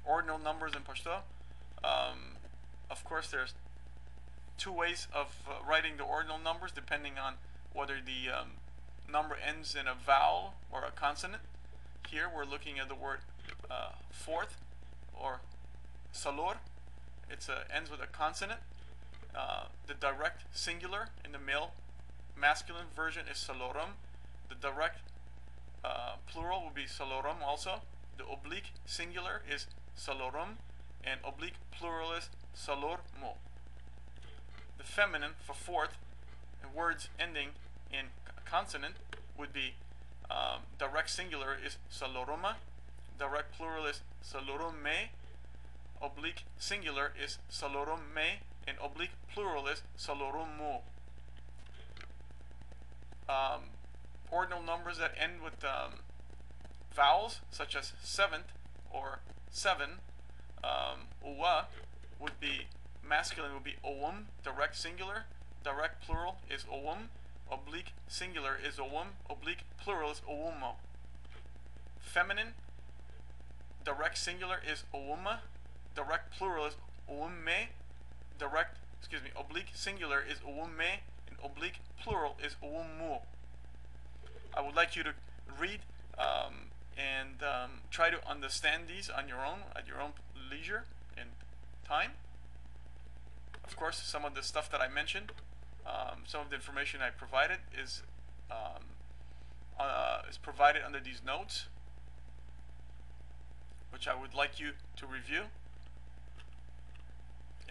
ordinal numbers in Pashto. Of course, there's two ways of writing the ordinal numbers depending on whether the number ends in a vowel or a consonant. Here we're looking at the word fourth, or salor. It ends with a consonant. The direct singular in the male masculine version is salorum. The direct plural will be salorum also. The oblique singular is salorum, and oblique plural is salormo. The feminine for fourth, words ending in consonant, would be direct singular is saloruma, direct plural is salorumme, oblique singular is salorumme, and oblique plural is salorumo. Ordinal numbers that end with vowels, such as seventh or seven, uwa would be masculine, would be owum, direct singular, direct plural is owum, oblique singular is owum, oblique plural is owumo. Feminine, direct singular is owuma, direct plural is owumme, oblique singular is owumme, and oblique plural is owumu. I would like you to read and try to understand these on your own, at your own leisure and time. Of course, some of the stuff that I mentioned, some of the information I provided is provided under these notes, which I would like you to review,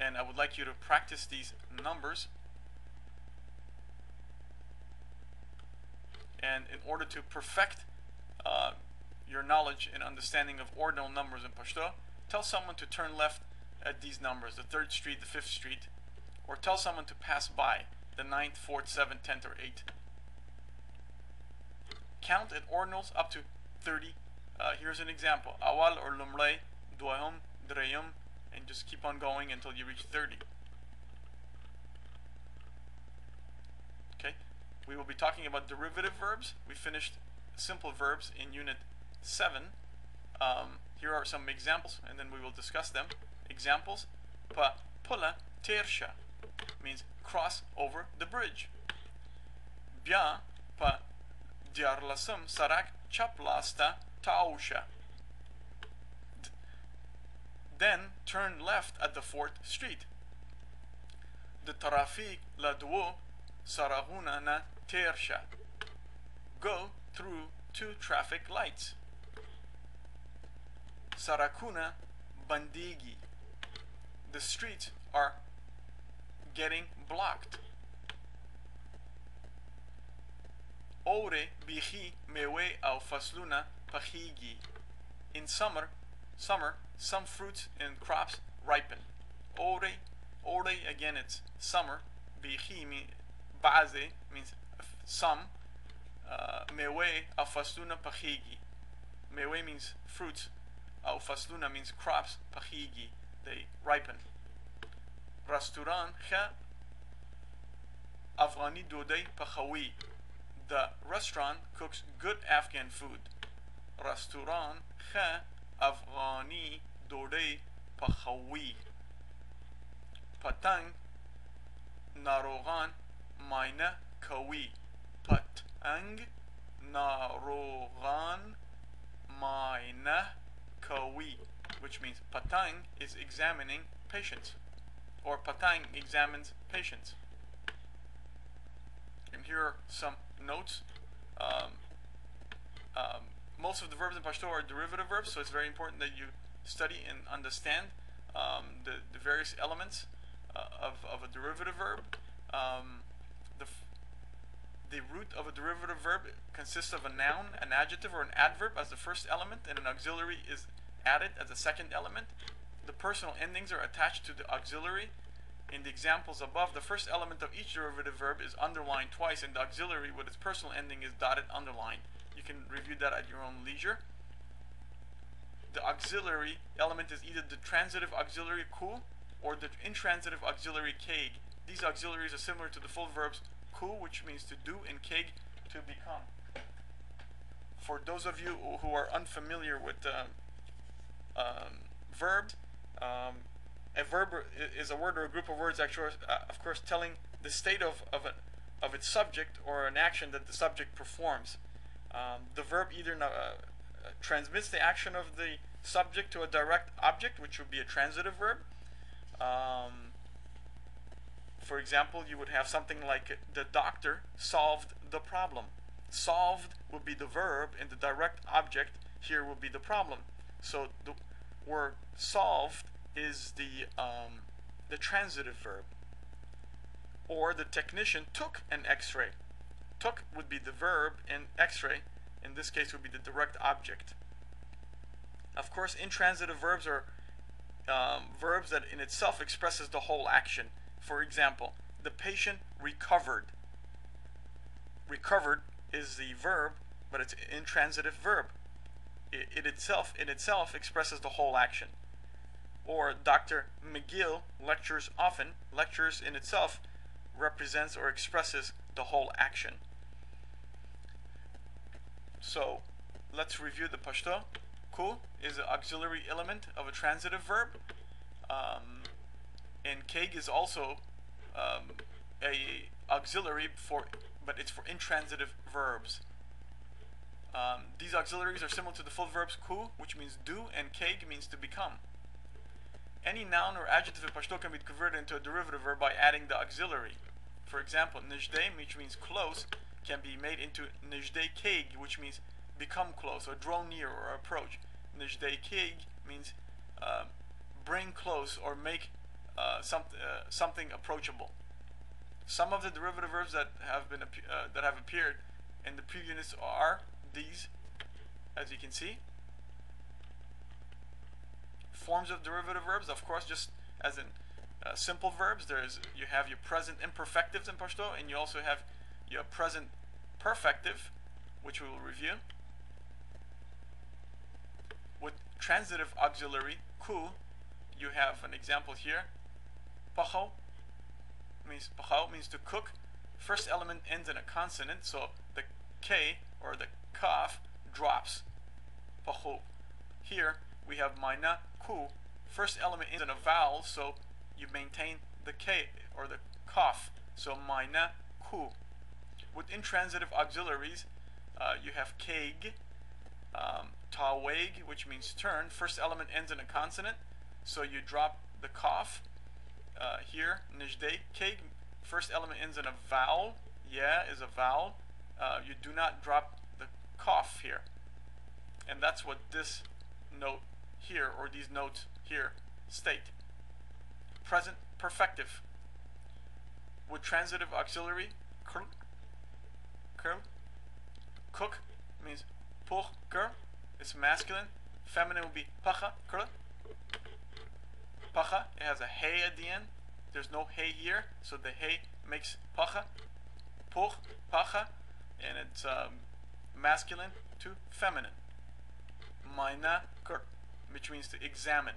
and I would like you to practice these numbers. And in order to perfect your knowledge and understanding of ordinal numbers in Pashto, tell someone to turn left at these numbers, the 3rd Street, the 5th Street, or tell someone to pass by the 9th, 4th, 7th, 10th, or 8th. Count in ordinals up to 30. Here's an example. Awal or lumlay, duayum, dreyum, and just keep on going until you reach 30. Okay? We will be talking about derivative verbs. We finished simple verbs in Unit 7. Here are some examples, and then we will discuss them. Examples: pa pula tersha means cross over the bridge. Bia pa diarlasum sarak chaplasta tausha. Then turn left at the 4th Street. The traffic la duo saraguna na tersha. Go through 2 traffic lights. Sarakuna bandigi. The streets are getting blocked. Ore bihi mewe au fasluna pachigi. In summer, some fruits and crops ripen. Ore again, it's summer. Bihi baze means some. Mewe au fasluna pachigi. Mewe means fruits. Au fasluna means crops. Pachigi, they ripen. Restaurant kha Afghani dodeh pachawi. The restaurant cooks good Afghan food. Restaurant kha Afghani dodeh pachawi. Patang narogan maina kawi. Patang narogan maina kawi, which means patang is examining patients, or patang examines patients. And here are some notes. Most of the verbs in Pashto are derivative verbs, so it's very important that you study and understand the various elements of a derivative verb. The root of a derivative verb consists of a noun, an adjective, or an adverb as the first element, and an auxiliary is added as the second element. The personal endings are attached to the auxiliary. In the examples above, the first element of each derivative verb is underlined twice, and the auxiliary with its personal ending is dotted underlined. You can review that at your own leisure. The auxiliary element is either the transitive auxiliary ku or the intransitive auxiliary keg. These auxiliaries are similar to the full verbs ku, which means to do, and keg, to become. For those of you who are unfamiliar with verbs. A verb is a word or a group of words, actually, of course, telling the state of its subject or an action that the subject performs. The verb either transmits the action of the subject to a direct object, which would be a transitive verb. For example, you would have something like the doctor solved the problem. Solved would be the verb, and the direct object here would be the problem. So the word solved is the transitive verb. Or the technician took an X-ray. Took would be the verb, and X-ray in this case would be the direct object. Of course, intransitive verbs are verbs that in itself expresses the whole action. For example, the patient recovered. Recovered is the verb, but it's an intransitive verb. It itself expresses the whole action. Or Dr. McGill lectures often. Lectures in itself represents or expresses the whole action. So let's review the Pashto. Ku is an auxiliary element of a transitive verb. And keg is also a auxiliary but it's for intransitive verbs. These auxiliaries are similar to the full verbs ku, which means do, and keg means to become. Any noun or adjective in Pashto can be converted into a derivative verb by adding the auxiliary. For example, nijde, which means close, can be made into nijde keg, which means become close or draw near or approach. Nijde keg means bring close or make something approachable. Some of the derivative verbs that have appeared in the previous units are these, as you can see. Forms of derivative verbs, of course, just as in simple verbs, you have your present imperfectives in Pashto, and you also have your present perfective, which we will review. With transitive auxiliary ku, you have an example here. Pacho means to cook. First element ends in a consonant, so the k or the kaf drops. Pacho. Here we have maina ku. First element ends in a vowel, so you maintain the k or the kaf. So maina ku. With intransitive auxiliaries, you have keg, taweg, which means turn. First element ends in a consonant, so you drop the kaf. Here, nijde keg, first element ends in a vowel. Yeah is a vowel. You do not drop the kaf here. And that's what this note here, or these notes here, state. Present perfective. With transitive auxiliary, kurl. Cook means pour kur. It's masculine. Feminine will be pacha, kurl. Pacha, it has a hey at the end. There's no hey here, so the hey makes pacha. Pour, pacha, and it's masculine to feminine. Maina kur, which means to examine.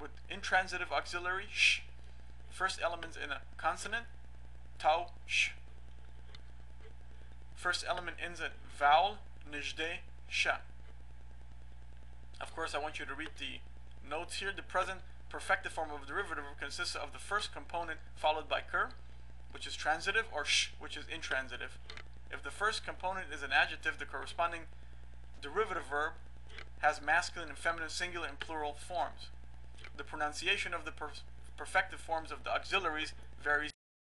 With intransitive auxiliary, sh. First elements in a consonant, tau, sh. First element ends in vowel, nijde, sha. Of course, I want you to read the notes here. The present perfective form of a derivative consists of the first component followed by kur, which is transitive, or sh, which is intransitive. If the first component is an adjective, the corresponding derivative verb has masculine and feminine singular and plural forms. The pronunciation of the perfective forms of the auxiliaries varies